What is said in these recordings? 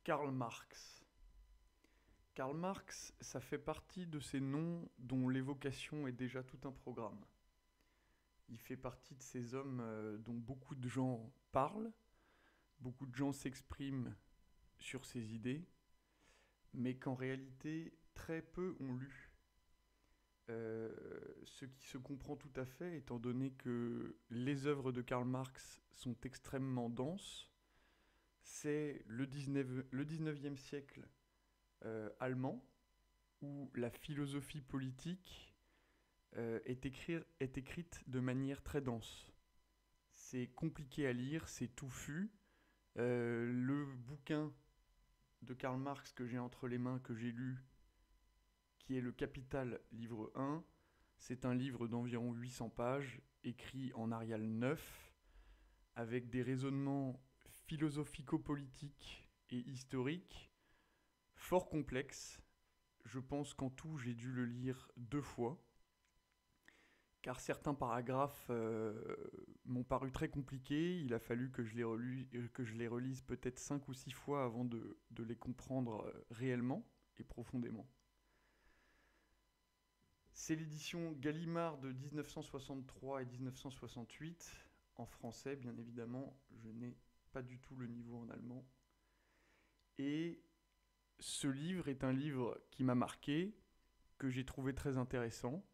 Karl Marx. Karl Marx, ça fait partie de ces noms dont l'évocation est déjà tout un programme. Il fait partie de ces hommes dont beaucoup de gens parlent, beaucoup de gens s'expriment sur ses idées, mais qu'en réalité, très peu ont lu. Ce qui se comprend tout à fait, étant donné que les œuvres de Karl Marx sont extrêmement denses. C'est le 19e siècle allemand, où la philosophie politique est écrite de manière très dense. C'est compliqué à lire, c'est touffu. Le bouquin de Karl Marx que j'ai entre les mains, que j'ai lu, qui est le Capital, livre 1, c'est un livre d'environ 800 pages, écrit en Arial 9, avec des raisonnements philosophico-politiques et historiques fort complexes. Je pense qu'en tout, j'ai dû le lire 2 fois, car certains paragraphes m'ont paru très compliqués. Il a fallu que je les relise peut-être 5 ou 6 fois avant de les comprendre réellement et profondément. C'est l'édition Gallimard de 1963 et 1968, en français bien évidemment. Je n'ai pas du tout le niveau en allemand. Et ce livre est un livre qui m'a marqué, que j'ai trouvé très intéressant,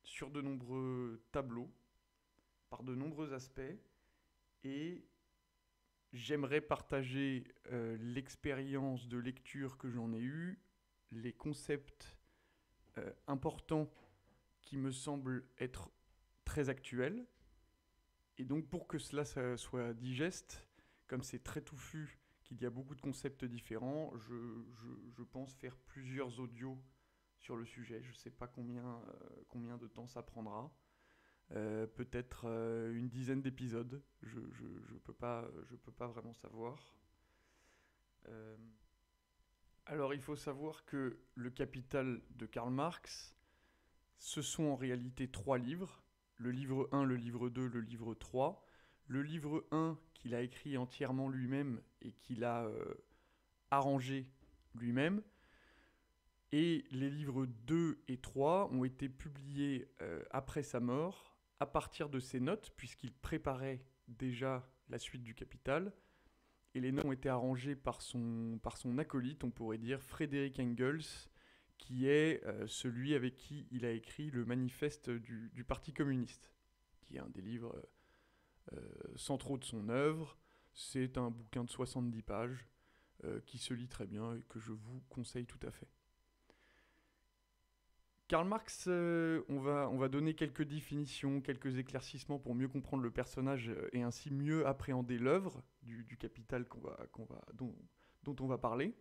sur de nombreux tableaux, par de nombreux aspects, et j'aimerais partager l'expérience de lecture que j'en ai eue, les concepts importants qui me semblent être très actuels, et donc pour que cela soit digeste, comme c'est très touffu, qu'il y a beaucoup de concepts différents, je pense faire plusieurs audios sur le sujet. Je ne sais pas combien de temps ça prendra. Peut-être une dizaine d'épisodes. Je peux pas vraiment savoir. Euh, alors il faut savoir que le Capital de Karl Marx, ce sont en réalité 3 livres. Le livre 1, le livre 2, le livre 3. Le livre 1 qu'il a écrit entièrement lui-même et qu'il a arrangé lui-même. Et les livres 2 et 3 ont été publiés après sa mort, à partir de ses notes, puisqu'il préparait déjà la suite du Capital. Et les notes ont été arrangées par son acolyte, on pourrait dire, Frédéric Engels, qui est celui avec qui il a écrit le manifeste du Parti communiste, qui est un des livres centraux de son œuvre. C'est un bouquin de 70 pages qui se lit très bien et que je vous conseille tout à fait. Karl Marx, on va donner quelques définitions, quelques éclaircissements pour mieux comprendre le personnage et ainsi mieux appréhender l'œuvre du Capital dont on va parler.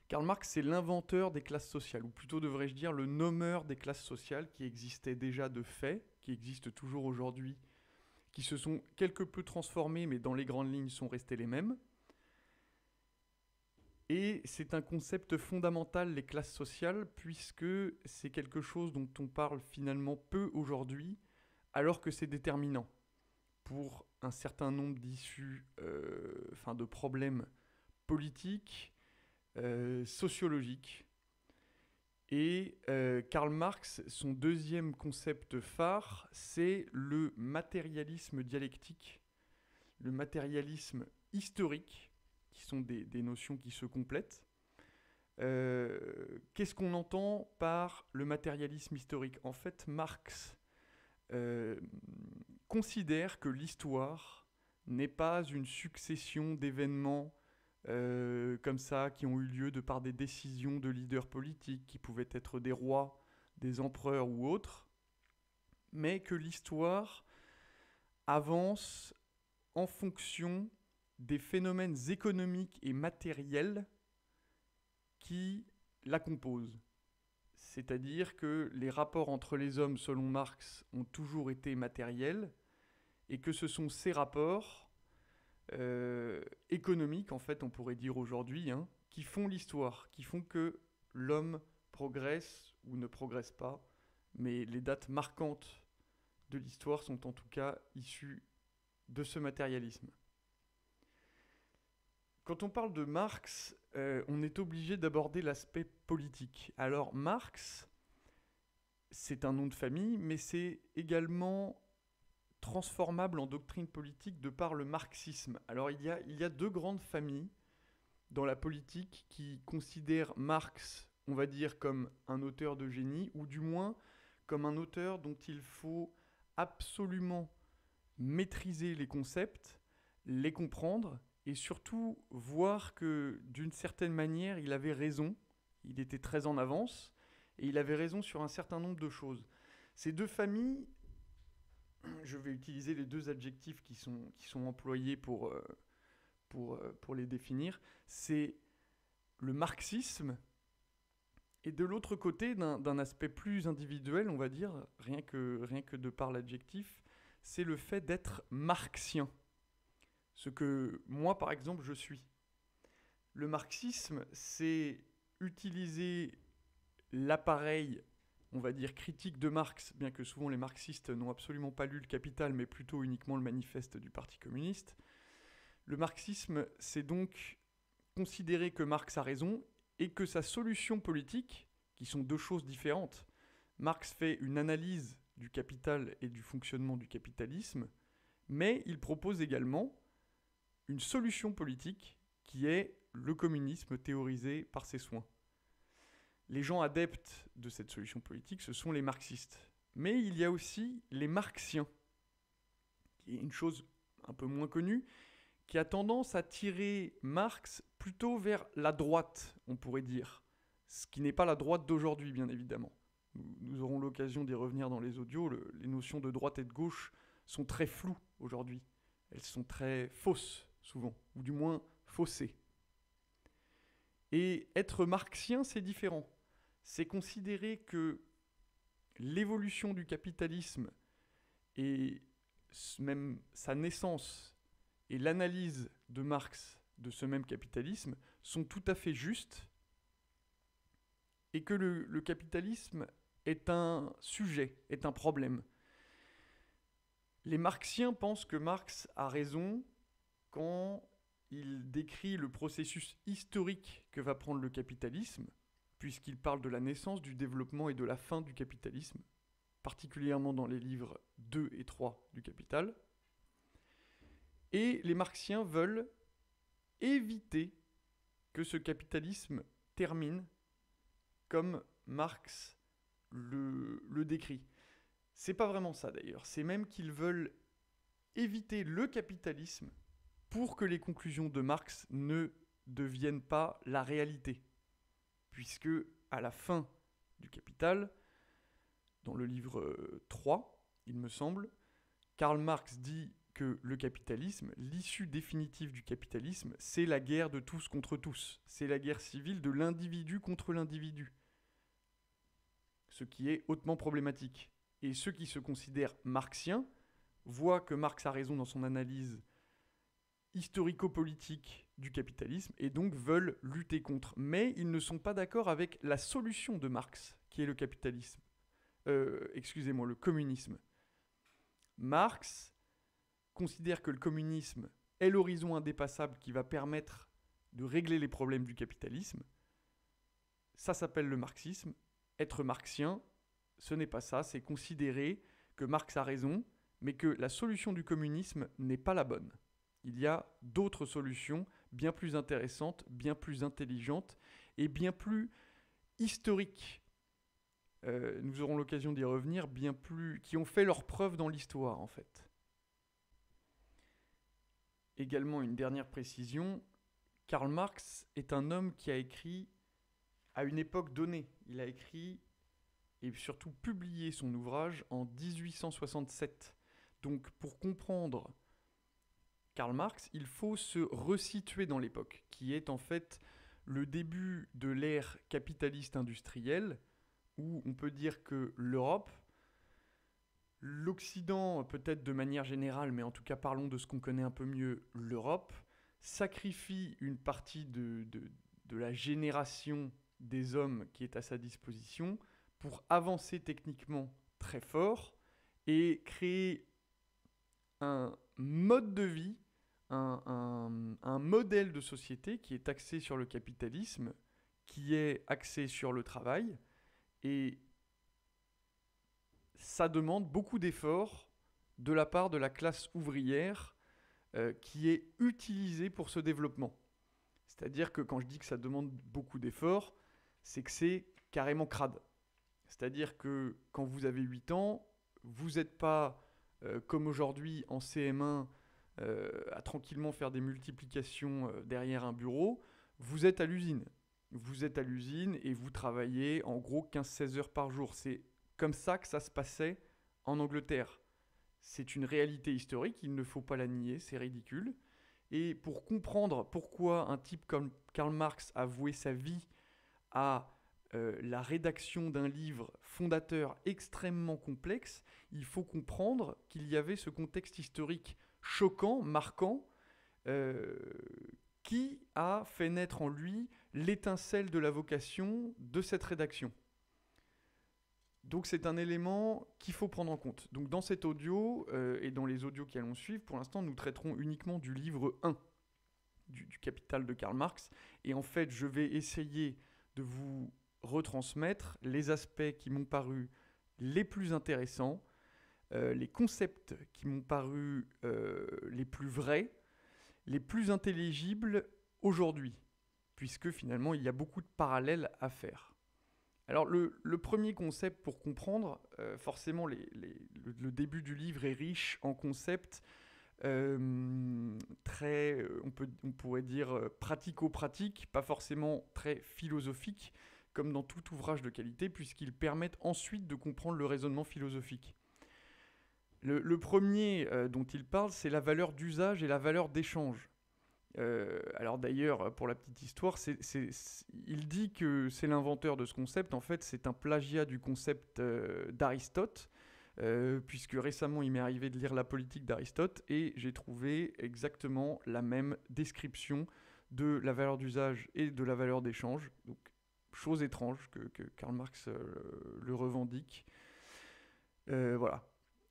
Karl Marx, c'est l'inventeur des classes sociales, ou plutôt devrais-je dire le nommeur des classes sociales qui existaient déjà de fait, qui existent toujours aujourd'hui, qui se sont quelque peu transformées, mais dans les grandes lignes sont restées les mêmes. Et c'est un concept fondamental, les classes sociales, puisque c'est quelque chose dont on parle finalement peu aujourd'hui, alors que c'est déterminant pour un certain nombre d'issues, de problèmes politiques, sociologiques. Et Karl Marx, son deuxième concept phare, c'est le matérialisme dialectique, le matérialisme historique, qui sont des notions qui se complètent. Qu'est-ce qu'on entend par le matérialisme historique? En fait, Marx considère que l'histoire n'est pas une succession d'événements comme ça qui ont eu lieu de par des décisions de leaders politiques qui pouvaient être des rois, des empereurs ou autres, mais que l'histoire avance en fonction des phénomènes économiques et matériels qui la composent. C'est-à-dire que les rapports entre les hommes, selon Marx, ont toujours été matériels et que ce sont ces rapports économiques, en fait, on pourrait dire aujourd'hui, qui font l'histoire, qui font que l'homme progresse ou ne progresse pas. Mais les dates marquantes de l'histoire sont en tout cas issues de ce matérialisme. Quand on parle de Marx, on est obligé d'aborder l'aspect politique. Alors Marx, c'est un nom de famille, mais c'est également transformable en doctrine politique de par le marxisme. Alors il y a deux grandes familles dans la politique qui considèrent Marx, on va dire, comme un auteur de génie, ou du moins comme un auteur dont il faut absolument maîtriser les concepts, les comprendre, et surtout voir que d'une certaine manière, il avait raison, il était très en avance, et il avait raison sur un certain nombre de choses. Ces deux familles, je vais utiliser les deux adjectifs qui sont employés pour les définir, c'est le marxisme, et de l'autre côté, d'un aspect plus individuel, on va dire, rien que de par l'adjectif, c'est le fait d'être marxien. Ce que moi, par exemple, je suis. Le marxisme, c'est utiliser l'appareil, on va dire, critique de Marx, bien que souvent les marxistes n'ont absolument pas lu le Capital, mais plutôt uniquement le manifeste du Parti communiste. Le marxisme, c'est donc considérer que Marx a raison et que sa solution politique, qui sont deux choses différentes, Marx fait une analyse du capital et du fonctionnement du capitalisme, mais il propose également une solution politique qui est le communisme théorisé par ses soins. Les gens adeptes de cette solution politique, ce sont les marxistes. Mais il y a aussi les marxiens, qui est une chose un peu moins connue, qui a tendance à tirer Marx plutôt vers la droite, on pourrait dire. Ce qui n'est pas la droite d'aujourd'hui, bien évidemment. Nous aurons l'occasion d'y revenir dans les audios. Les notions de droite et de gauche sont très floues aujourd'hui. Elles sont très fausses, souvent, ou du moins faussées. Et être marxien, c'est différent. C'est considérer que l'évolution du capitalisme et même sa naissance et l'analyse de Marx de ce même capitalisme sont tout à fait justes et que le capitalisme est un sujet, est un problème. Les marxiens pensent que Marx a raison quand il décrit le processus historique que va prendre le capitalisme, puisqu'il parle de la naissance, du développement et de la fin du capitalisme, particulièrement dans les livres 2 et 3 du Capital. Et les marxiens veulent éviter que ce capitalisme termine comme Marx le décrit. C'est pas vraiment ça d'ailleurs, c'est même qu'ils veulent éviter le capitalisme pour que les conclusions de Marx ne deviennent pas la réalité. Puisque à la fin du Capital, dans le livre 3, il me semble, Karl Marx dit que le capitalisme, l'issue définitive du capitalisme, c'est la guerre de tous contre tous. C'est la guerre civile de l'individu contre l'individu. Ce qui est hautement problématique. Et ceux qui se considèrent marxiens voient que Marx a raison dans son analyse historico-politique du capitalisme et donc veulent lutter contre. Mais ils ne sont pas d'accord avec la solution de Marx, qui est le capitalisme. Le communisme. Marx considère que le communisme est l'horizon indépassable qui va permettre de régler les problèmes du capitalisme. Ça s'appelle le marxisme. Être marxien, ce n'est pas ça, c'est considérer que Marx a raison, mais que la solution du communisme n'est pas la bonne. Il y a d'autres solutions bien plus intéressantes, bien plus intelligentes et bien plus historiques. Nous aurons l'occasion d'y revenir, qui ont fait leur preuve dans l'histoire en fait. Également une dernière précision, Karl Marx est un homme qui a écrit à une époque donnée. Il a écrit et surtout publié son ouvrage en 1867. Donc pour comprendre Karl Marx, il faut se resituer dans l'époque, qui est en fait le début de l'ère capitaliste industrielle, où on peut dire que l'Europe, l'Occident peut-être de manière générale, mais en tout cas parlons de ce qu'on connaît un peu mieux, l'Europe, sacrifie une partie de la génération des hommes qui est à sa disposition pour avancer techniquement très fort et créer un mode de vie, un modèle de société qui est axé sur le capitalisme, qui est axé sur le travail, et ça demande beaucoup d'efforts de la part de la classe ouvrière qui est utilisée pour ce développement. C'est-à-dire que quand je dis que ça demande beaucoup d'efforts, c'est que c'est carrément crade. C'est-à-dire que quand vous avez 8 ans, vous n'êtes pas comme aujourd'hui en CM1 à tranquillement faire des multiplications derrière un bureau, vous êtes à l'usine. Vous êtes à l'usine et vous travaillez en gros 15-16 heures par jour. C'est comme ça que ça se passait en Angleterre. C'est une réalité historique, il ne faut pas la nier, c'est ridicule. Et pour comprendre pourquoi un type comme Karl Marx a voué sa vie à la rédaction d'un livre fondateur extrêmement complexe, il faut comprendre qu'il y avait ce contexte historique choquant, marquant, euh, qui a fait naître en lui l'étincelle de la vocation de cette rédaction. Donc c'est un élément qu'il faut prendre en compte. Donc dans cet audio et dans les audios qui allons suivre, pour l'instant nous traiterons uniquement du livre 1 du Capital de Karl Marx. Et en fait je vais essayer de vous retransmettre les aspects qui m'ont paru les plus intéressants, les concepts qui m'ont paru les plus vrais, les plus intelligibles aujourd'hui, puisque finalement il y a beaucoup de parallèles à faire. Alors le premier concept pour comprendre, forcément le début du livre est riche en concepts très, on pourrait dire pratico-pratiques, pas forcément très philosophiques, comme dans tout ouvrage de qualité, puisqu'ils permettent ensuite de comprendre le raisonnement philosophique. Le premier dont il parle, c'est la valeur d'usage et la valeur d'échange. Alors d'ailleurs, pour la petite histoire, il dit que c'est l'inventeur de ce concept. En fait, c'est un plagiat du concept d'Aristote, puisque récemment, il m'est arrivé de lire La politique d'Aristote, et j'ai trouvé exactement la même description de la valeur d'usage et de la valeur d'échange. Donc, chose étrange que Karl Marx le revendique. Voilà.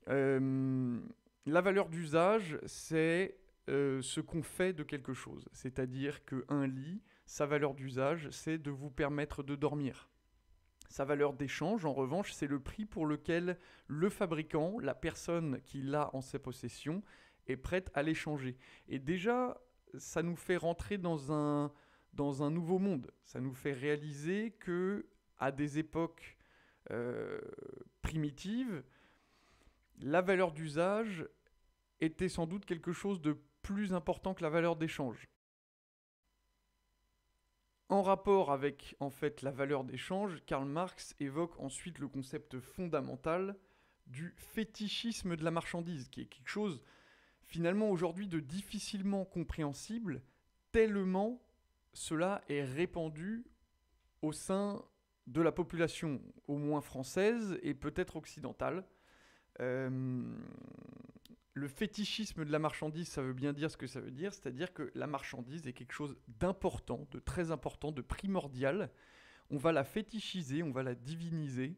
La valeur d'usage, c'est ce qu'on fait de quelque chose. C'est-à-dire qu'un lit, sa valeur d'usage, c'est de vous permettre de dormir. Sa valeur d'échange, en revanche, c'est le prix pour lequel le fabricant, la personne qui l'a en sa possession, est prête à l'échanger. Et déjà, ça nous fait rentrer dans un nouveau monde. Ça nous fait réaliser que, à des époques primitives, la valeur d'usage était sans doute quelque chose de plus important que la valeur d'échange. En rapport avec en fait la valeur d'échange, Karl Marx évoque ensuite le concept fondamental du fétichisme de la marchandise, qui est quelque chose finalement aujourd'hui de difficilement compréhensible, tellement cela est répandu au sein de la population, au moins française et peut-être occidentale. Le fétichisme de la marchandise, ça veut bien dire ce que ça veut dire, c'est-à-dire que la marchandise est quelque chose d'important, de très important, de primordial. On va la fétichiser, on va la diviniser.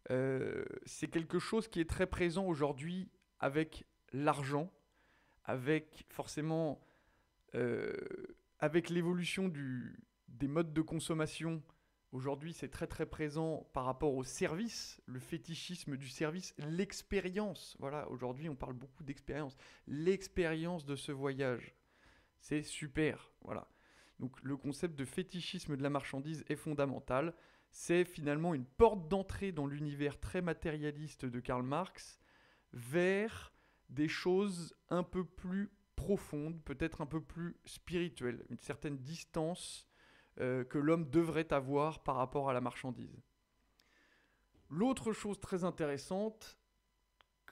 C'est quelque chose qui est très présent aujourd'hui avec l'argent, avec forcément avec l'évolution des modes de consommation. Aujourd'hui, c'est très très présent par rapport au service, le fétichisme du service, l'expérience. Voilà, aujourd'hui, on parle beaucoup d'expérience. L'expérience de ce voyage, c'est super. Voilà. Donc, le concept de fétichisme de la marchandise est fondamental. C'est finalement une porte d'entrée dans l'univers très matérialiste de Karl Marx vers des choses un peu plus profondes, peut-être un peu plus spirituelles, une certaine distance que l'homme devrait avoir par rapport à la marchandise. L'autre chose très intéressante,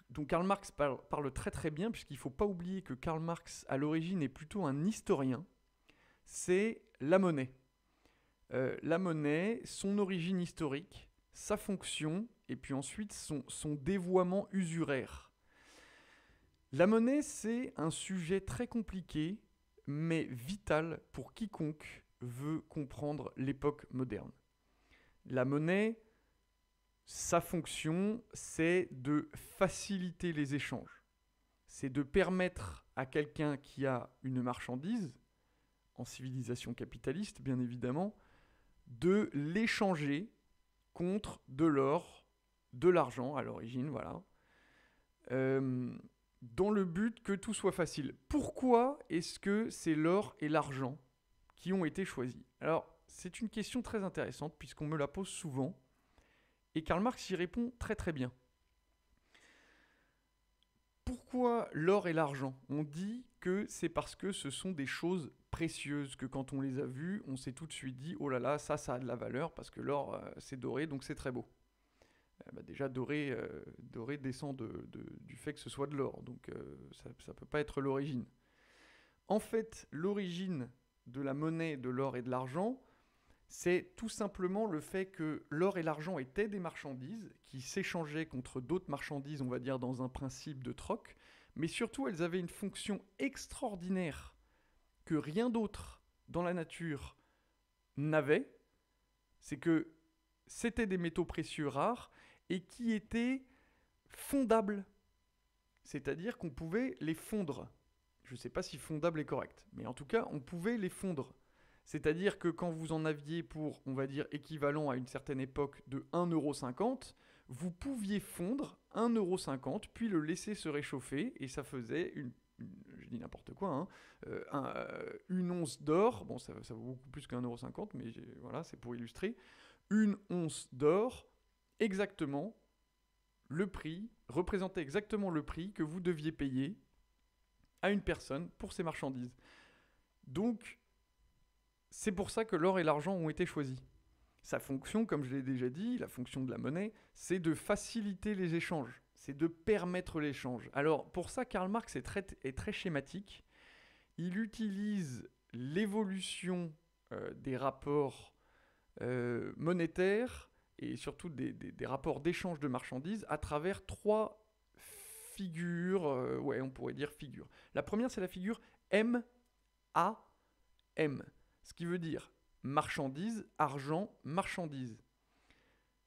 dont Karl Marx parle très très bien, puisqu'il ne faut pas oublier que Karl Marx, à l'origine, est plutôt un historien, c'est la monnaie. La monnaie, son origine historique, sa fonction, et puis ensuite son dévoiement usuraire. La monnaie, c'est un sujet très compliqué, mais vital pour quiconque veut comprendre l'époque moderne. La monnaie, sa fonction, c'est de faciliter les échanges. c'est de permettre à quelqu'un qui a une marchandise, en civilisation capitaliste bien évidemment, de l'échanger contre de l'or, de l'argent à l'origine, voilà, dans le but que tout soit facile. Pourquoi est-ce que c'est l'or et l'argent qui ont été choisis? Alors, c'est une question très intéressante puisqu'on me la pose souvent et Karl Marx y répond très très bien. Pourquoi l'or et l'argent? On dit que c'est parce que ce sont des choses précieuses, que quand on les a vues, on s'est tout de suite dit « Oh là là, ça a de la valeur parce que l'or, c'est doré, donc c'est très beau. » Déjà, doré descend du fait que ce soit de l'or, donc ça ne peut pas être l'origine. En fait, l'origine de la monnaie, de l'or et de l'argent, c'est tout simplement le fait que l'or et l'argent étaient des marchandises qui s'échangeaient contre d'autres marchandises, on va dire dans un principe de troc, mais surtout elles avaient une fonction extraordinaire que rien d'autre dans la nature n'avait, c'est que c'était des métaux précieux rares et qui étaient fondables, c'est-à-dire qu'on pouvait les fondre. Je ne sais pas si fondable est correct, mais en tout cas on pouvait les fondre. C'est-à-dire que quand vous en aviez pour, on va dire, équivalent à une certaine époque de 1,50 €, vous pouviez fondre 1,50 €, puis le laisser se réchauffer, et ça faisait je dis n'importe quoi, hein, une once d'or, bon ça vaut beaucoup plus qu'1,50 €, mais voilà, c'est pour illustrer, une once d'or, exactement le prix, représentait exactement le prix que vous deviez payer à une personne pour ces marchandises. Donc, c'est pour ça que l'or et l'argent ont été choisis. Sa fonction, comme je l'ai déjà dit, la fonction de la monnaie, c'est de faciliter les échanges, c'est de permettre l'échange. Alors pour ça, Karl Marx est très schématique. Il utilise l'évolution des rapports monétaires et surtout des rapports d'échange de marchandises à travers trois figures, on pourrait dire figures. La première, c'est la figure M-A-M. Ce qui veut dire marchandise, argent, marchandise.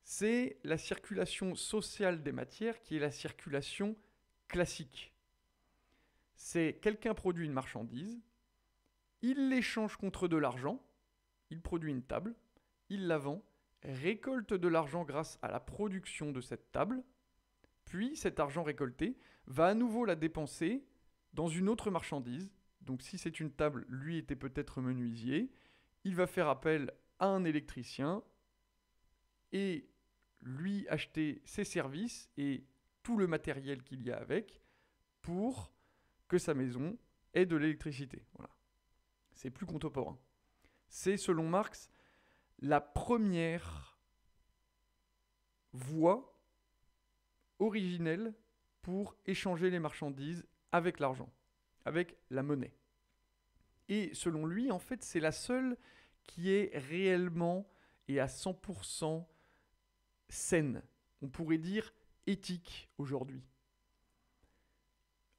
C'est la circulation sociale des matières qui est la circulation classique. C'est quelqu'un produit une marchandise, il l'échange contre de l'argent, il produit une table, il la vend, récolte de l'argent grâce à la production de cette table, puis cet argent récolté va à nouveau la dépenser dans une autre marchandise. Donc si c'est une table, lui était peut-être menuisier, il va faire appel à un électricien et lui acheter ses services et tout le matériel qu'il y a avec pour que sa maison ait de l'électricité. Voilà. C'est plus contemporain. C'est, selon Marx, la première voie originelle pour échanger les marchandises avec l'argent, avec la monnaie. Et selon lui, en fait, c'est la seule qui est réellement et à 100% saine. On pourrait dire éthique aujourd'hui.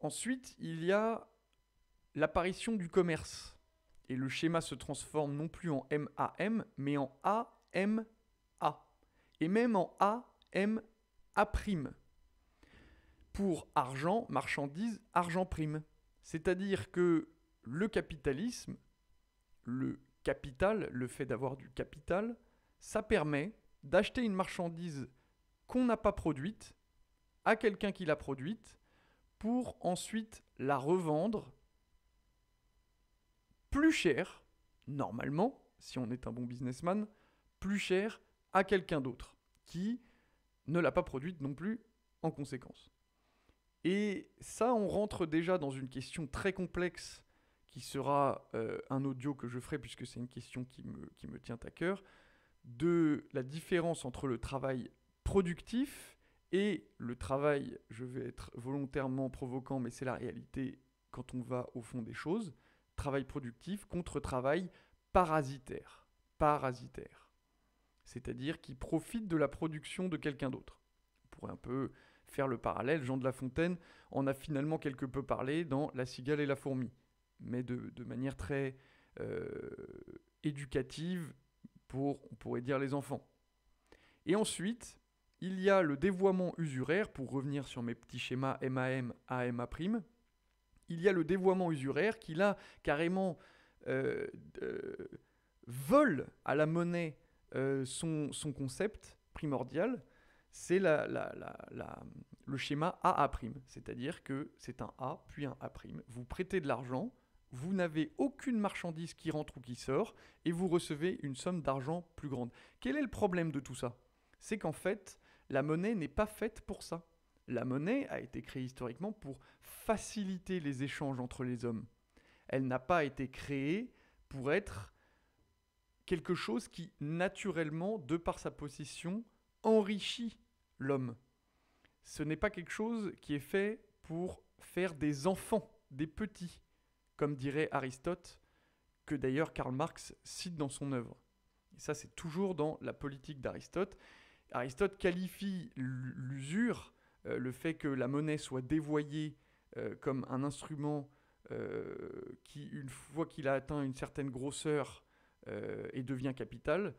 Ensuite, il y a l'apparition du commerce. Et le schéma se transforme non plus en MAM, mais en AMA. Et même en AMA'. Pour argent, marchandise, argent prime. C'est-à-dire que le capitalisme, le capital, le fait d'avoir du capital, ça permet d'acheter une marchandise qu'on n'a pas produite à quelqu'un qui l'a produite pour ensuite la revendre plus cher, normalement, si on est un bon businessman, plus cher à quelqu'un d'autre qui ne l'a pas produite non plus en conséquence. Et ça, on rentre déjà dans une question très complexe qui sera un audio que je ferai puisque c'est une question qui me tient à cœur, de la différence entre le travail productif et le travail, je vais être volontairement provoquant, mais c'est la réalité quand on va au fond des choses, travail productif contre travail parasitaire. C'est-à-dire qui profite de la production de quelqu'un d'autre. On pourrait un peu faire le parallèle, Jean de La Fontaine en a finalement quelque peu parlé dans La cigale et la fourmi, mais de manière très éducative pour, on pourrait dire, les enfants. Et ensuite, il y a le dévoiement usuraire, pour revenir sur mes petits schémas MAM, AMA', il y a le dévoiement usuraire qui là carrément euh, euh, vole à la monnaie son concept primordial, c'est le schéma AA', c'est-à-dire que c'est un A puis un A'. Vous prêtez de l'argent, vous n'avez aucune marchandise qui rentre ou qui sort, et vous recevez une somme d'argent plus grande. Quel est le problème de tout ça? C'est qu'en fait, la monnaie n'est pas faite pour ça. La monnaie a été créée historiquement pour faciliter les échanges entre les hommes. Elle n'a pas été créée pour être quelque chose qui, naturellement, de par sa position, enrichit l'homme. Ce n'est pas quelque chose qui est fait pour faire des enfants, des petits, comme dirait Aristote, que d'ailleurs Karl Marx cite dans son œuvre. Et ça, c'est toujours dans la politique d'Aristote. Aristote qualifie l'usure, le fait que la monnaie soit dévoyée comme un instrument qui, une fois qu'il a atteint une certaine grosseur, et devient capital.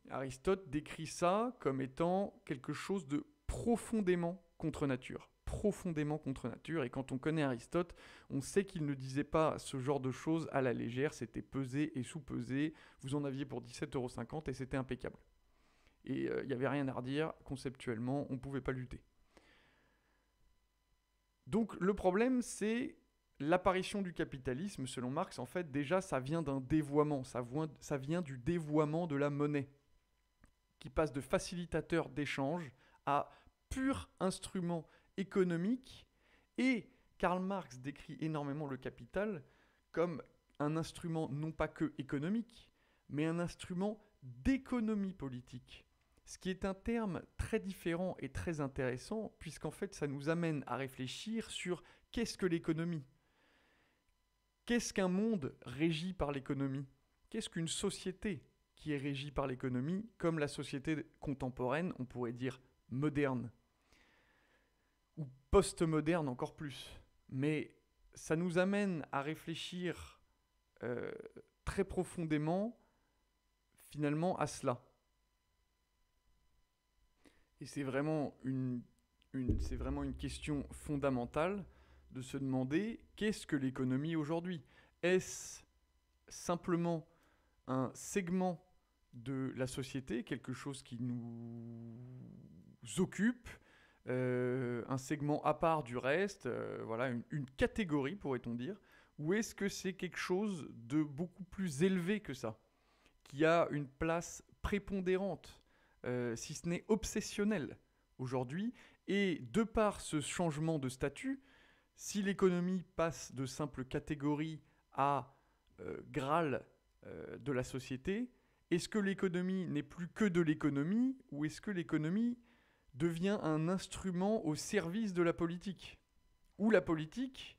Aristote décrit ça comme étant quelque chose de profondément contre nature. Profondément contre nature. Et quand on connaît Aristote, on sait qu'il ne disait pas ce genre de choses à la légère. C'était pesé et sous-pesé. Vous en aviez pour 17,50 € et c'était impeccable. Et il n'y avait rien à redire. Conceptuellement, on ne pouvait pas lutter. Donc le problème, c'est l'apparition du capitalisme. Selon Marx, en fait, déjà, ça vient d'un dévoiement. Ça vient du dévoiement de la monnaie, qui passe de facilitateur d'échange à pur instrument économique. Et Karl Marx décrit énormément le capital comme un instrument non pas que économique, mais un instrument d'économie politique. Ce qui est un terme très différent et très intéressant, puisqu'en fait, ça nous amène à réfléchir sur qu'est-ce que l'économie ? Qu'est-ce qu'un monde régi par l'économie ? Qu'est-ce qu'une société qui est régie par l'économie, comme la société contemporaine, on pourrait dire moderne, ou post-moderne encore plus. Mais ça nous amène à réfléchir très profondément, finalement, à cela. Et c'est vraiment une question fondamentale de se demander qu'est-ce que l'économie aujourd'hui ? Est-ce simplement un segment de la société, quelque chose qui nous occupe, un segment à part du reste, voilà, une catégorie pourrait-on dire, ou est-ce que c'est quelque chose de beaucoup plus élevé que ça, qui a une place prépondérante, si ce n'est obsessionnelle aujourd'hui, et de par ce changement de statut, si l'économie passe de simple catégorie à Graal de la société, est-ce que l'économie n'est plus que de l'économie ou est-ce que l'économie devient un instrument au service de la politique ? Ou la politique,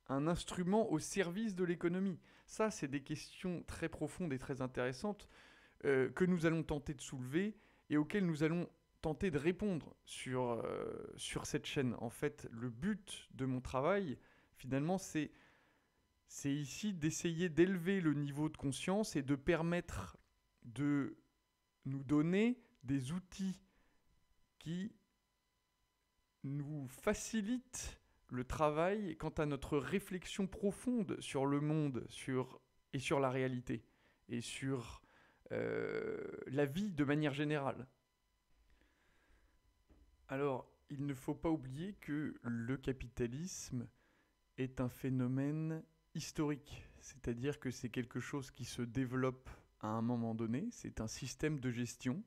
un instrument au service de l'économie ? Ça, c'est des questions très profondes et très intéressantes que nous allons tenter de soulever et auxquelles nous allons tenter de répondre sur cette chaîne. En fait, le but de mon travail, finalement, c'est ici d'essayer d'élever le niveau de conscience et de permettre de nous donner des outils qui nous facilitent le travail quant à notre réflexion profonde sur le monde et sur la réalité et sur la vie de manière générale. Alors, il ne faut pas oublier que le capitalisme est un phénomène historique, c'est-à-dire que c'est quelque chose qui se développe à un moment donné, c'est un système de gestion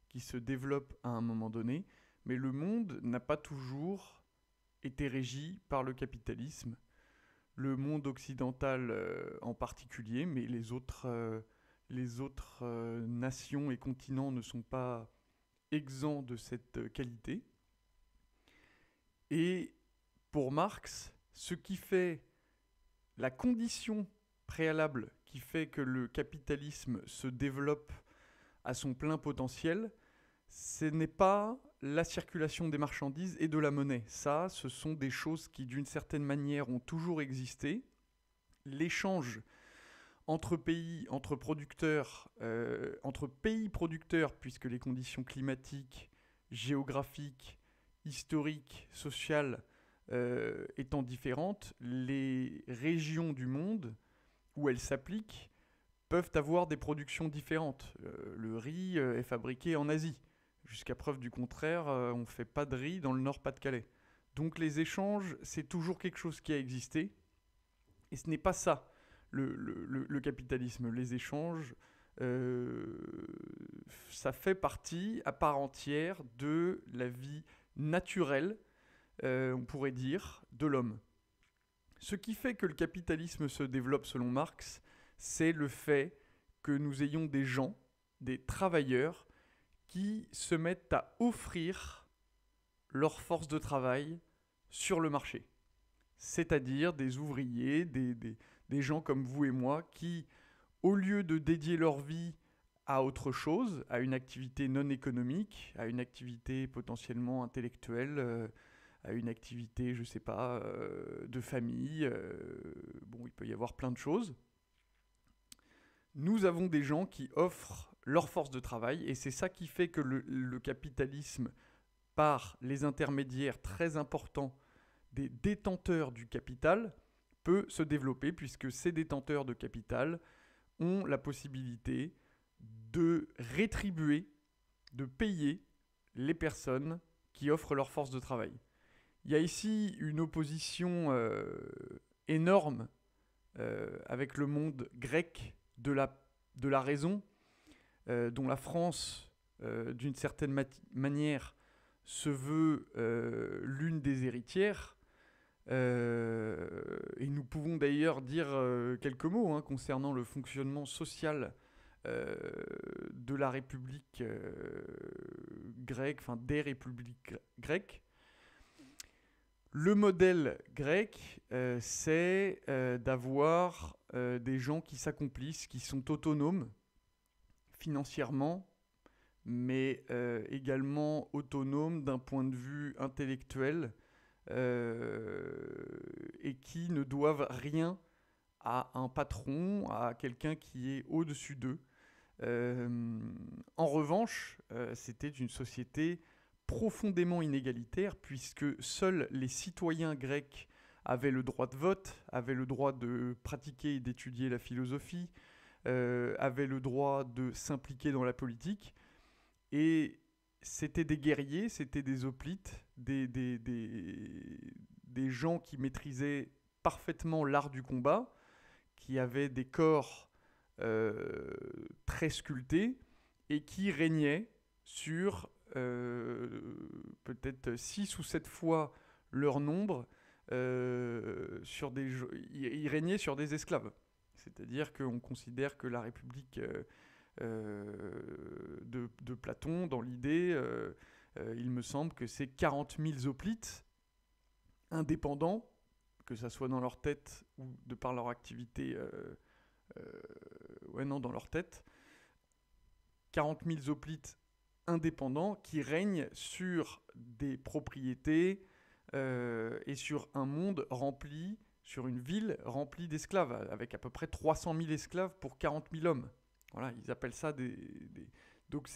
qui se développe à un moment donné, mais le monde n'a pas toujours été régi par le capitalisme. Le monde occidental en particulier, mais les autres nations et continents ne sont pas exempts de cette qualité. Et pour Marx, ce qui fait la condition préalable qui fait que le capitalisme se développe à son plein potentiel, ce n'est pas la circulation des marchandises et de la monnaie. Ça, ce sont des choses qui, d'une certaine manière, ont toujours existé. L'échange entre pays, entre producteurs, entre pays producteurs, puisque les conditions climatiques, géographiques, historiques, sociales étant différentes, les régions du monde où elles s'appliquent peuvent avoir des productions différentes. Le riz est fabriqué en Asie. Jusqu'à preuve du contraire, on ne fait pas de riz dans le Nord-Pas-de-Calais. Donc les échanges, c'est toujours quelque chose qui a existé. Et ce n'est pas ça, le capitalisme. Les échanges, euh, ça fait partie à part entière de la vie naturelle, on pourrait dire, de l'homme. Ce qui fait que le capitalisme se développe selon Marx, c'est le fait que nous ayons des gens, des travailleurs, qui se mettent à offrir leur force de travail sur le marché. C'est-à-dire des ouvriers, des gens comme vous et moi, qui, au lieu de dédier leur vie à autre chose, à une activité non économique, à une activité potentiellement intellectuelle, à une activité, je ne sais pas, de famille, bon, il peut y avoir plein de choses. Nous avons des gens qui offrent leur force de travail, et c'est ça qui fait que le capitalisme, par les intermédiaires très importants des détenteurs du capital, peut se développer, puisque ces détenteurs de capital ont la possibilité de rétribuer, de payer les personnes qui offrent leur force de travail. Il y a ici une opposition énorme avec le monde grec de la raison, dont la France, d'une certaine manière, se veut l'une des héritières. Et nous pouvons d'ailleurs dire quelques mots concernant le fonctionnement social de la République grecque, enfin des républiques grecques. Le modèle grec, c'est d'avoir des gens qui s'accomplissent, qui sont autonomes financièrement, mais également autonomes d'un point de vue intellectuel, et qui ne doivent rien à un patron, à quelqu'un qui est au-dessus d'eux. En revanche, c'était une société profondément inégalitaire, puisque seuls les citoyens grecs avaient le droit de vote, avaient le droit de pratiquer et d'étudier la philosophie, avaient le droit de s'impliquer dans la politique, et c'était des guerriers, c'était des hoplites, des gens qui maîtrisaient parfaitement l'art du combat, qui avaient des corps très sculptés et qui régnaient sur peut-être 6 ou 7 fois leur nombre, ils régnaient sur des esclaves. C'est-à-dire qu'on considère que la République de Platon, dans l'idée, il me semble que c'est 40 000 hoplites indépendants, que ça soit dans leur tête ou de par leur activité, dans leur tête, 40 000 hoplites indépendants qui règnent sur des propriétés et sur un monde rempli, sur une ville remplie d'esclaves, avec à peu près 300 000 esclaves pour 40 000 hommes. Voilà, ils appellent ça Donc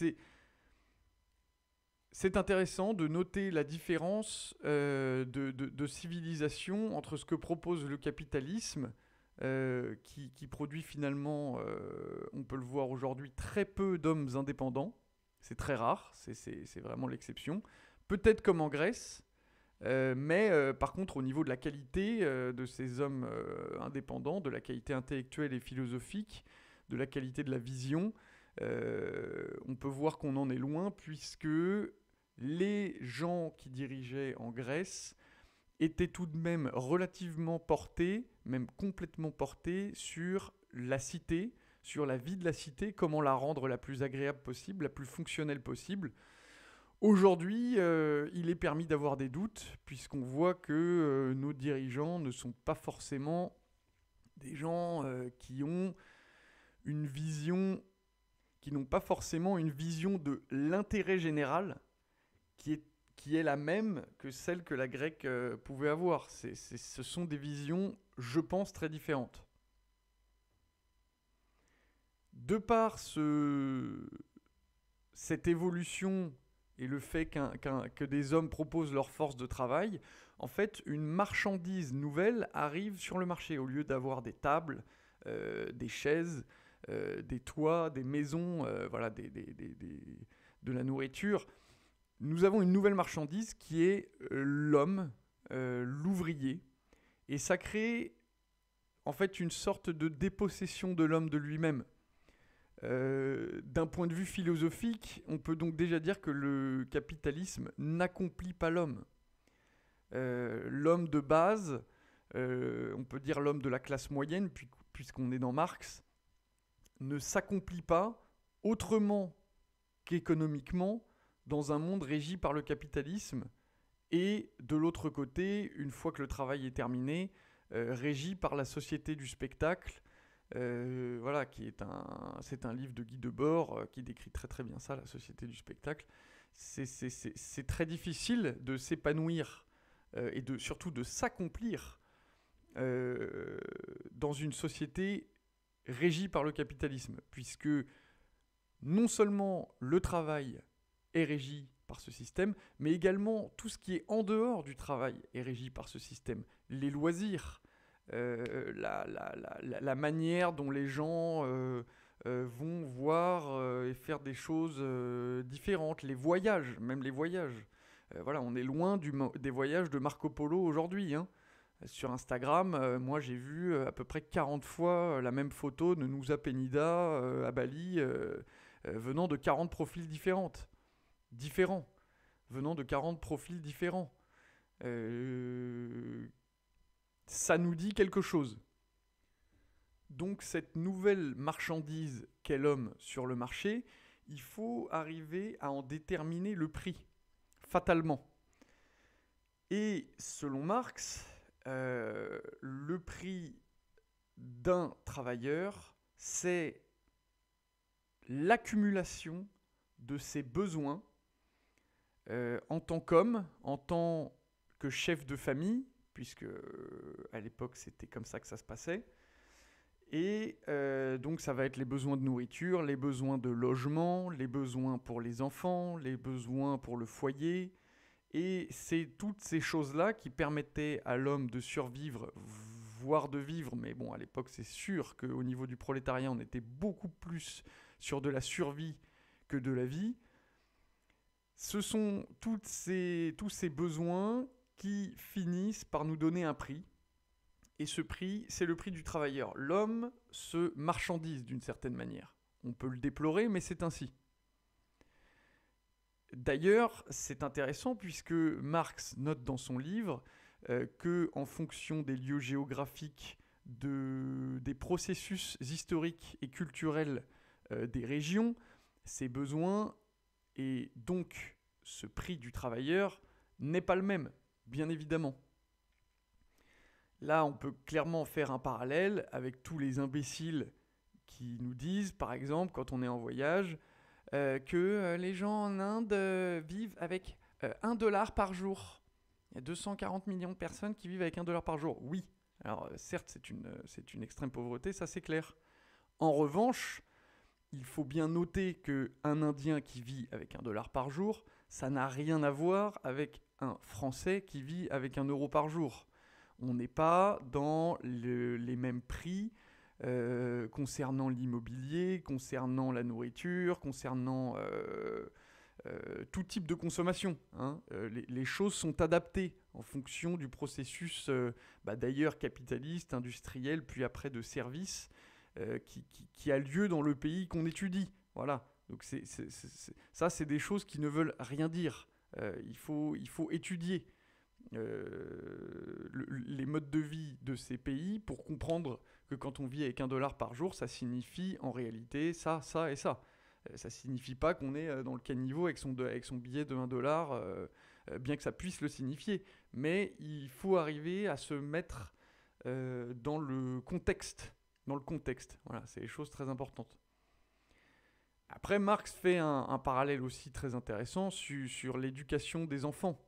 c'est intéressant de noter la différence de civilisation entre ce que propose le capitalisme, qui produit finalement, on peut le voir aujourd'hui, très peu d'hommes indépendants. C'est très rare, c'est vraiment l'exception. Peut-être comme en Grèce, mais par contre au niveau de la qualité de ces hommes indépendants, de la qualité intellectuelle et philosophique, de la qualité de la vision, on peut voir qu'on en est loin, puisque les gens qui dirigeaient en Grèce étaient tout de même relativement portés, même complètement portés, sur la cité, sur la vie de la cité, comment la rendre la plus agréable possible, la plus fonctionnelle possible. Aujourd'hui, il est permis d'avoir des doutes, puisqu'on voit que nos dirigeants ne sont pas forcément des gens qui ont une vision, qui n'ont pas forcément une vision de l'intérêt général qui est la même que celle que la grecque pouvait avoir. Ce sont des visions, je pense, très différentes. De par cette évolution et le fait que des hommes proposent leur force de travail, en fait, une marchandise nouvelle arrive sur le marché. Au lieu d'avoir des tables, des chaises, des toits, des maisons, voilà, de la nourriture, nous avons une nouvelle marchandise qui est l'homme, l'ouvrier. Et ça crée en fait une sorte de dépossession de l'homme de lui-même. D'un point de vue philosophique, on peut donc déjà dire que le capitalisme n'accomplit pas l'homme. L'homme de base, on peut dire l'homme de la classe moyenne, puisqu'on est dans Marx, ne s'accomplit pas autrement qu'économiquement dans un monde régi par le capitalisme et de l'autre côté, une fois que le travail est terminé, régi par la société du spectacle. Voilà, c'est un livre de Guy Debord qui décrit très très bien ça, la société du spectacle. C'est très difficile de s'épanouir et surtout de s'accomplir dans une société régie par le capitalisme, puisque non seulement le travail est régi par ce système, mais également tout ce qui est en dehors du travail est régi par ce système. Les loisirs, la manière dont les gens vont voir et faire des choses différentes, les voyages, même les voyages. Voilà, on est loin des voyages de Marco Polo aujourd'hui, hein. Sur Instagram, moi j'ai vu à peu près 40 fois la même photo de Nusa Penida à Bali, venant de 40 profils différents, venant de 40 profils différents. Ça nous dit quelque chose. Donc cette nouvelle marchandise qu'est l'homme sur le marché, il faut arriver à en déterminer le prix, fatalement. Et selon Marx, le prix d'un travailleur, c'est l'accumulation de ses besoins en tant qu'homme, en tant que chef de famille, puisque à l'époque c'était comme ça que ça se passait. Et donc ça va être les besoins de nourriture, les besoins de logement, les besoins pour les enfants, les besoins pour le foyer. Et c'est toutes ces choses-là qui permettaient à l'homme de survivre, voire de vivre. Mais bon, à l'époque, c'est sûr qu'au niveau du prolétariat, on était beaucoup plus sur de la survie que de la vie. Ce sont tous ces besoins qui finissent par nous donner un prix. Et ce prix, c'est le prix du travailleur. L'homme se marchandise d'une certaine manière. On peut le déplorer, mais c'est ainsi. D'ailleurs, c'est intéressant puisque Marx note dans son livre que, en fonction des lieux géographiques, des processus historiques et culturels des régions, ces besoins et donc ce prix du travailleur n'est pas le même, bien évidemment. Là, on peut clairement faire un parallèle avec tous les imbéciles qui nous disent, par exemple, quand on est en voyage, que les gens en Inde vivent avec $1 par jour. Il y a 240 millions de personnes qui vivent avec $1 par jour. Oui, alors certes, c'est une extrême pauvreté, ça c'est clair. En revanche, il faut bien noter qu'un Indien qui vit avec $1 par jour, ça n'a rien à voir avec un Français qui vit avec €1 par jour. On n'est pas dans les mêmes prix concernant l'immobilier, concernant la nourriture, concernant tout type de consommation, hein. Les choses sont adaptées en fonction du processus, d'ailleurs capitaliste, industriel, puis après de service, qui a lieu dans le pays qu'on étudie. Voilà. Donc ça, c'est des choses qui ne veulent rien dire. Il faut étudier les modes de vie de ces pays pour comprendre que quand on vit avec $1 par jour, ça signifie en réalité ça, ça et ça. Ça signifie pas qu'on est dans le caniveau avec son billet de $1, bien que ça puisse le signifier. Mais il faut arriver à se mettre dans le contexte. Voilà, c'est des choses très importantes. Après, Marx fait un parallèle aussi très intéressant sur l'éducation des enfants.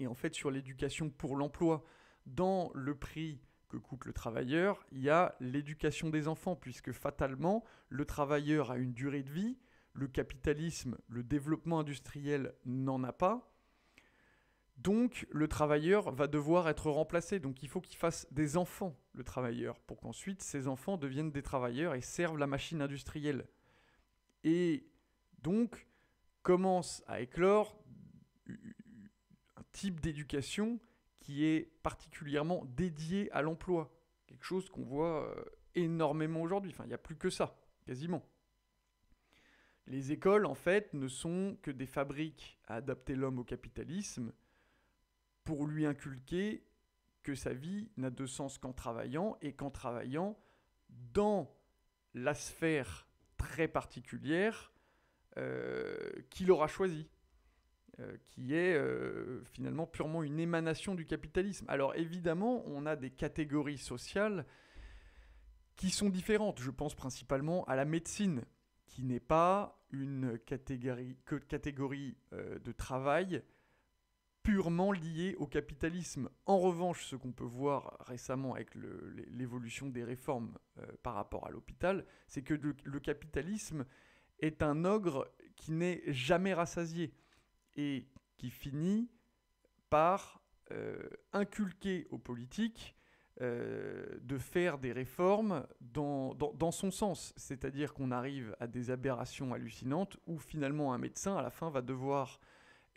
Et en fait, sur l'éducation pour l'emploi. Dans le prix que coûte le travailleur, il y a l'éducation des enfants, puisque fatalement, le travailleur a une durée de vie, le capitalisme, le développement industriel n'en a pas. Donc le travailleur va devoir être remplacé. Donc il faut qu'il fasse des enfants, le travailleur, pour qu'ensuite ces enfants deviennent des travailleurs et servent la machine industrielle. Et donc commence à éclore un type d'éducation qui est particulièrement dédié à l'emploi. Quelque chose qu'on voit énormément aujourd'hui. Enfin, il n'y a plus que ça, quasiment. Les écoles, en fait, ne sont que des fabriques à adapter l'homme au capitalisme pour lui inculquer que sa vie n'a de sens qu'en travaillant, et qu'en travaillant dans la sphère très particulière qu'il aura choisie, qui est finalement purement une émanation du capitalisme. Alors évidemment, on a des catégories sociales qui sont différentes. Je pense principalement à la médecine, qui n'est pas une catégorie de travail purement liée au capitalisme. En revanche, ce qu'on peut voir récemment avec l'évolution des réformes par rapport à l'hôpital, c'est que le capitalisme est un ogre qui n'est jamais rassasié et qui finit par inculquer aux politiques de faire des réformes dans son sens. C'est-à-dire qu'on arrive à des aberrations hallucinantes où finalement un médecin, à la fin, va devoir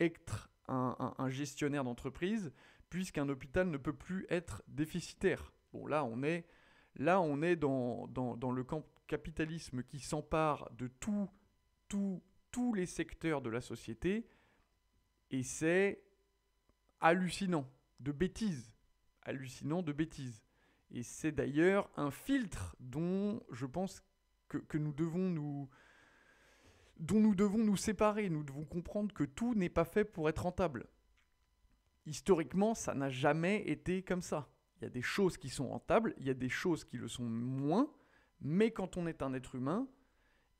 être un gestionnaire d'entreprise, puisqu'un hôpital ne peut plus être déficitaire. Bon, là, on est dans le capitalisme qui s'empare de tous les secteurs de la société, et c'est hallucinant de bêtises. Hallucinant de bêtises. Et c'est d'ailleurs un filtre dont je pense que nous devons nous séparer. Nous devons comprendre que tout n'est pas fait pour être rentable. Historiquement, ça n'a jamais été comme ça. Il y a des choses qui sont rentables, il y a des choses qui le sont moins, mais quand on est un être humain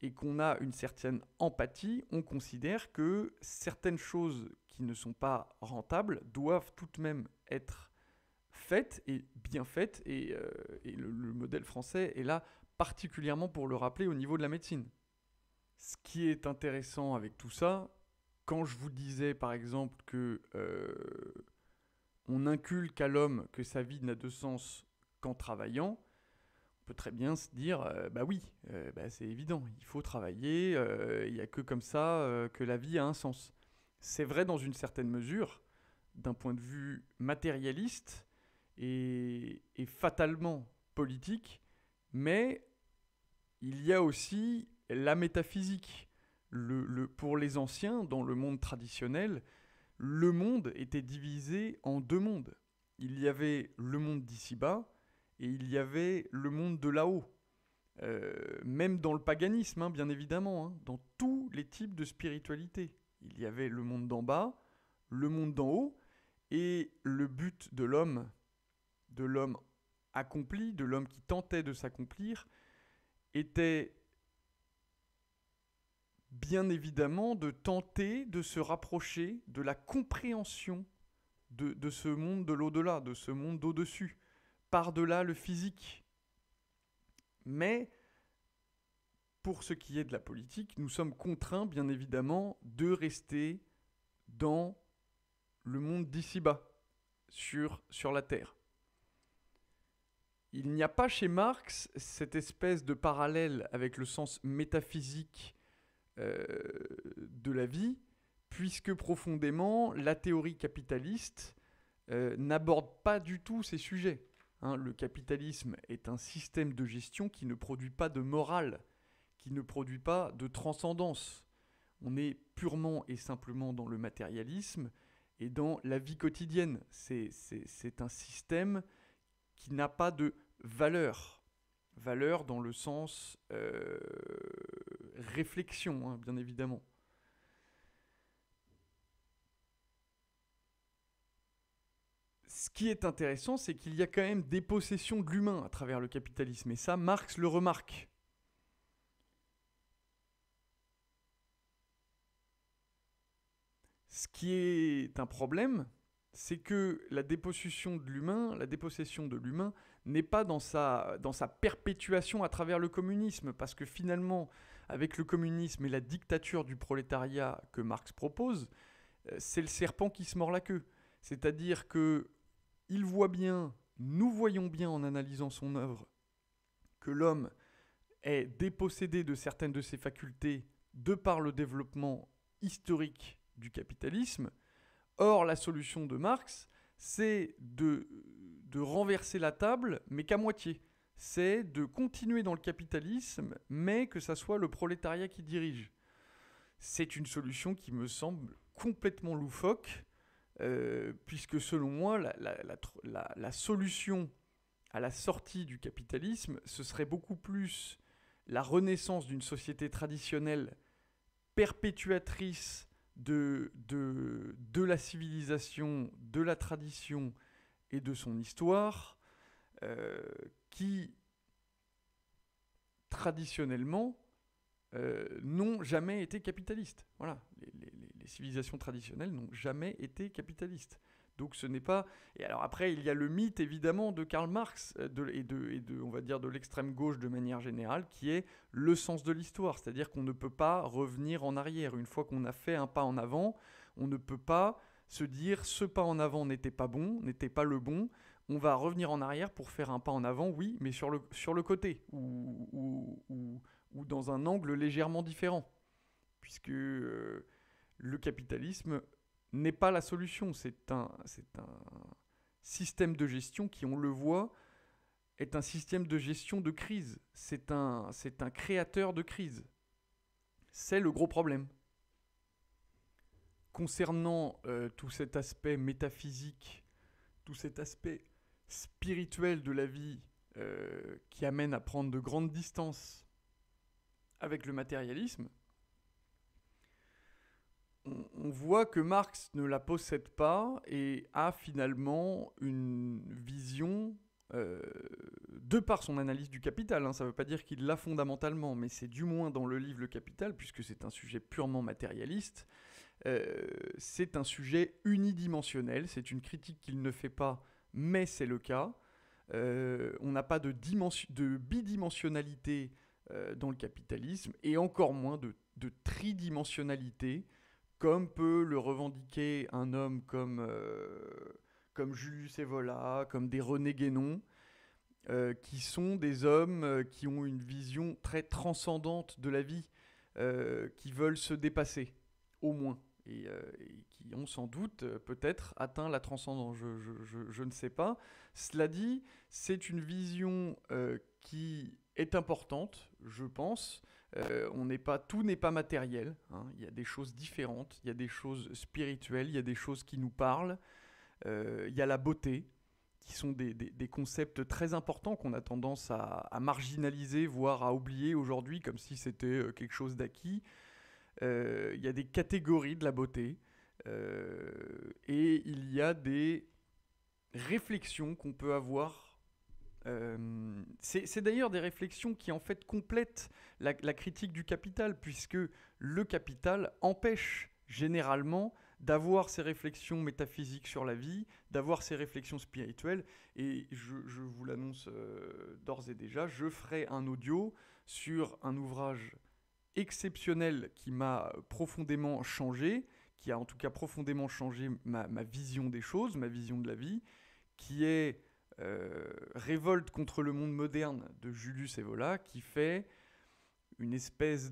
et qu'on a une certaine empathie, on considère que certaines choses qui ne sont pas rentables doivent tout de même être faites et bien faites, et le modèle français est là particulièrement pour le rappeler au niveau de la médecine. Ce qui est intéressant avec tout ça, quand je vous disais par exemple que on inculque à l'homme que sa vie n'a de sens qu'en travaillant, on peut très bien se dire bah oui, c'est évident, il faut travailler, il n'y a que comme ça que la vie a un sens. C'est vrai dans une certaine mesure, d'un point de vue matérialiste et fatalement politique, mais il y a aussi la métaphysique. Pour les anciens, dans le monde traditionnel, le monde était divisé en deux mondes. Il y avait le monde d'ici-bas et il y avait le monde de là-haut. Même dans le paganisme, hein, bien évidemment, hein, dans tous les types de spiritualité. Il y avait le monde d'en bas, le monde d'en haut, et le but de l'homme accompli, de l'homme qui tentait de s'accomplir, était bien évidemment de tenter de se rapprocher de la compréhension de ce monde de l'au-delà, de ce monde d'au-dessus, par-delà le physique. Mais pour ce qui est de la politique, nous sommes contraints bien évidemment de rester dans le monde d'ici-bas, sur la Terre. Il n'y a pas chez Marx cette espèce de parallèle avec le sens métaphysique de la vie, puisque profondément, la théorie capitaliste n'aborde pas du tout ces sujets. Hein, le capitalisme est un système de gestion qui ne produit pas de morale, qui ne produit pas de transcendance. On est purement et simplement dans le matérialisme et dans la vie quotidienne. C'est un système qui n'a pas de valeur. Valeur dans le sens réflexion, hein, bien évidemment. Ce qui est intéressant, c'est qu'il y a quand même des possessions de l'humain à travers le capitalisme, et ça, Marx le remarque. Ce qui est un problème, c'est que la dépossession de l'humain n'est pas dans sa perpétuation à travers le communisme, parce que finalement, avec le communisme et la dictature du prolétariat que Marx propose, c'est le serpent qui se mord la queue. C'est-à-dire que il voit bien, nous voyons bien en analysant son œuvre, que l'homme est dépossédé de certaines de ses facultés de par le développement historique du capitalisme. Or, la solution de Marx, c'est de renverser la table, mais qu'à moitié. C'est de continuer dans le capitalisme, mais que ça soit le prolétariat qui dirige. C'est une solution qui me semble complètement loufoque, puisque selon moi, la solution à la sortie du capitalisme, ce serait beaucoup plus la renaissance d'une société traditionnelle perpétuatrice de la civilisation, de la tradition et de son histoire, qui, traditionnellement, n'ont jamais été capitalistes. Voilà, les civilisations traditionnelles n'ont jamais été capitalistes. Donc ce n'est pas... Et alors après, il y a le mythe, évidemment, de Karl Marx on va dire, de l'extrême gauche de manière générale, qui est le sens de l'histoire. C'est-à-dire qu'on ne peut pas revenir en arrière. Une fois qu'on a fait un pas en avant, on ne peut pas se dire ce pas en avant n'était pas bon, n'était pas le bon. On va revenir en arrière pour faire un pas en avant, oui, mais sur le côté, ou dans un angle légèrement différent. Puisque le capitalisme n'est pas la solution. C'est un système de gestion qui, on le voit, est un système de gestion de crise. C'est un créateur de crise. C'est le gros problème. Concernant tout cet aspect métaphysique, tout cet aspect spirituel de la vie qui amène à prendre de grandes distances avec le matérialisme, on voit que Marx ne la possède pas et a finalement une vision, de par son analyse du Capital, hein, ça ne veut pas dire qu'il l'a fondamentalement, mais c'est du moins dans le livre Le Capital, puisque c'est un sujet purement matérialiste, c'est un sujet unidimensionnel, c'est une critique qu'il ne fait pas, mais c'est le cas. On n'a pas de bidimensionnalité dans le capitalisme, et encore moins de tridimensionnalité, comme peut le revendiquer un homme comme Julius Evola, comme des René Guénon, qui sont des hommes qui ont une vision très transcendante de la vie, qui veulent se dépasser, au moins, et qui ont sans doute peut-être atteint la transcendance, je ne sais pas. Cela dit, c'est une vision qui est importante, je pense. Tout n'est pas matériel, hein. Il y a des choses différentes, il y a des choses spirituelles, il y a des choses qui nous parlent, il y a la beauté, qui sont des concepts très importants qu'on a tendance à marginaliser, voire à oublier aujourd'hui, comme si c'était quelque chose d'acquis. Il y a des catégories de la beauté, et il y a des réflexions qu'on peut avoir. C'est d'ailleurs des réflexions qui en fait complètent la critique du capital, puisque le capital empêche généralement d'avoir ces réflexions métaphysiques sur la vie, d'avoir ces réflexions spirituelles, et je vous l'annonce d'ores et déjà, je ferai un audio sur un ouvrage exceptionnel qui m'a profondément changé, qui a en tout cas profondément changé ma vision des choses, ma vision de la vie, qui est Révolte contre le monde moderne de Julius Evola, qui fait une espèce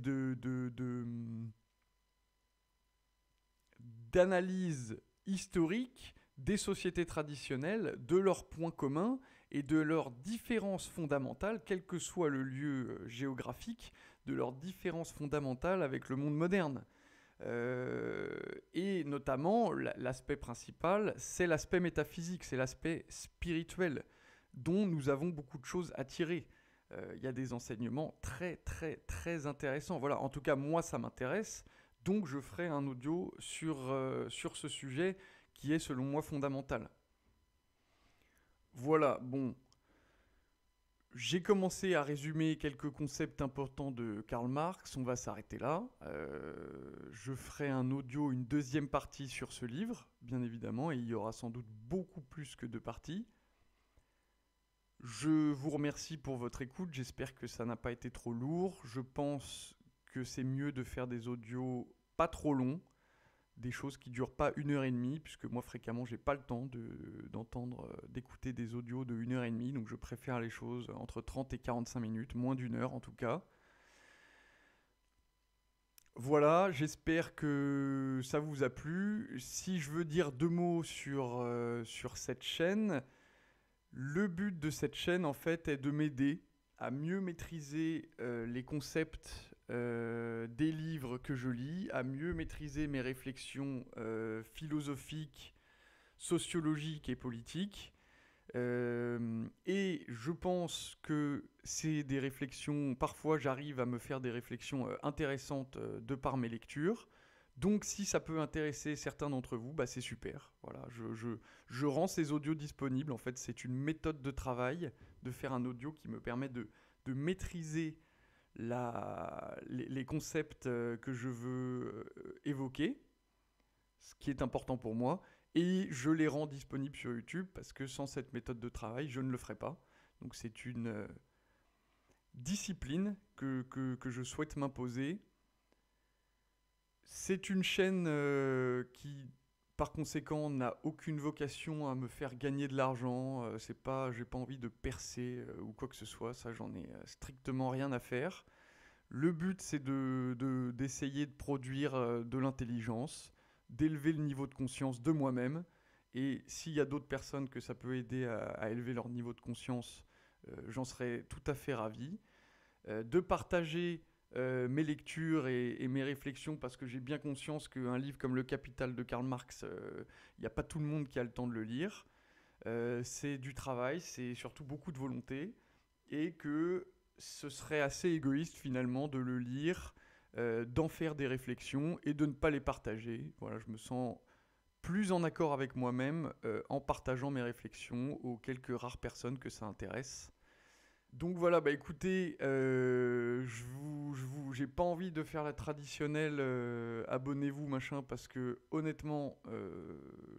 d'analyse historique des sociétés traditionnelles, de leurs points communs et de leurs différences fondamentales, quel que soit le lieu géographique, de leurs différences fondamentales avec le monde moderne. Et notamment, l'aspect principal, c'est l'aspect métaphysique, c'est l'aspect spirituel, dont nous avons beaucoup de choses à tirer. Il y a des enseignements très, très, très intéressants. Voilà, en tout cas, moi, ça m'intéresse. Donc, je ferai un audio sur ce sujet qui est, selon moi, fondamental. Voilà, bon. J'ai commencé à résumer quelques concepts importants de Karl Marx, on va s'arrêter là. Je ferai un audio, une deuxième partie sur ce livre, bien évidemment, et il y aura sans doute beaucoup plus que 2 parties. Je vous remercie pour votre écoute, j'espère que ça n'a pas été trop lourd. Je pense que c'est mieux de faire des audios pas trop longs, des choses qui durent pas 1 heure et demie, puisque moi fréquemment j'ai pas le temps d'entendre, d'écouter des audios de 1 heure et demie, donc je préfère les choses entre 30 et 45 minutes, moins d'1 heure en tout cas. Voilà, j'espère que ça vous a plu. Si je veux dire 2 mots sur cette chaîne, le but de cette chaîne, en fait, est de m'aider à mieux maîtriser les concepts des livres que je lis, à mieux maîtriser mes réflexions philosophiques, sociologiques et politiques. Et je pense que c'est des réflexions, parfois j'arrive à me faire des réflexions intéressantes de par mes lectures. Donc si ça peut intéresser certains d'entre vous, bah c'est super. Voilà, je rends ces audios disponibles. En fait, c'est une méthode de travail de faire un audio qui me permet de maîtriser les concepts que je veux évoquer, ce qui est important pour moi, et je les rends disponibles sur YouTube parce que sans cette méthode de travail, je ne le ferai pas. Donc c'est une discipline que je souhaite m'imposer. C'est une chaîne qui, par conséquent, n'a aucune vocation à me faire gagner de l'argent. C'est pas, j'ai pas envie de percer ou quoi que ce soit. Ça, j'en ai strictement rien à faire. Le but, c'est d'essayer de produire de l'intelligence, d'élever le niveau de conscience de moi-même. Et s'il y a d'autres personnes que ça peut aider à élever leur niveau de conscience, j'en serais tout à fait ravi. De partager mes lectures et mes réflexions, parce que j'ai bien conscience qu'un livre comme Le Capital de Karl Marx, il n'y a pas tout le monde qui a le temps de le lire. C'est du travail, c'est surtout beaucoup de volonté, et que ce serait assez égoïste finalement de le lire, d'en faire des réflexions et de ne pas les partager. Voilà, je me sens plus en accord avec moi-même en partageant mes réflexions aux quelques rares personnes que ça intéresse. Donc voilà, bah écoutez, j'ai pas envie de faire la traditionnelle abonnez-vous machin, parce que honnêtement,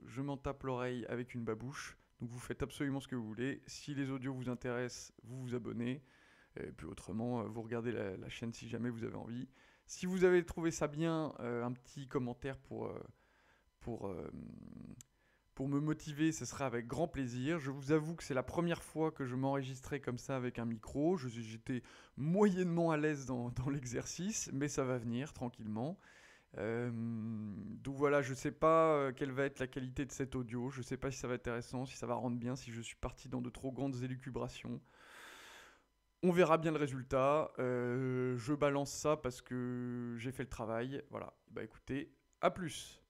je m'en tape l'oreille avec une babouche. Donc vous faites absolument ce que vous voulez. Si les audios vous intéressent, vous vous abonnez. Et puis autrement, vous regardez la chaîne si jamais vous avez envie. Si vous avez trouvé ça bien, un petit commentaire pour, euh, pour me motiver, ce sera avec grand plaisir. Je vous avoue que c'est la première fois que je m'enregistrais comme ça avec un micro. J'étais moyennement à l'aise dans l'exercice, mais ça va venir tranquillement. Donc voilà, je sais pas quelle va être la qualité de cet audio. Je sais pas si ça va être intéressant, si ça va rendre bien, si je suis parti dans de trop grandes élucubrations. On verra bien le résultat. Je balance ça parce que j'ai fait le travail. Voilà. Bah écoutez, à plus.